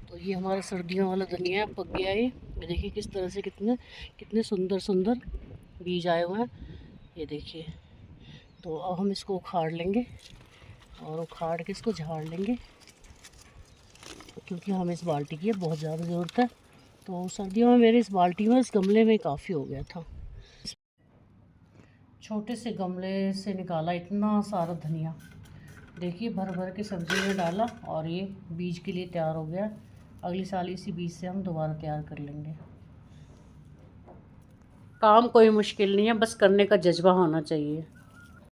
तो ये हमारा सर्दियों वाला धनिया पक गया है। ये देखिए किस तरह से कितने कितने सुंदर सुंदर बीज आए हुए हैं, ये देखिए। तो अब हम इसको उखाड़ लेंगे और उखाड़ के इसको झाड़ लेंगे, क्योंकि हमें इस बाल्टी की बहुत ज़्यादा ज़रूरत है। तो सर्दियों में मेरे इस बाल्टी में, इस गमले में काफ़ी हो गया था। छोटे से गमले से निकाला इतना सारा धनिया, देखिए भर भर के सब्ज़ी में डाला और ये बीज के लिए तैयार हो गया। अगले साल इसी बीज से हम दोबारा तैयार कर लेंगे। काम कोई मुश्किल नहीं है, बस करने का जज्बा होना चाहिए।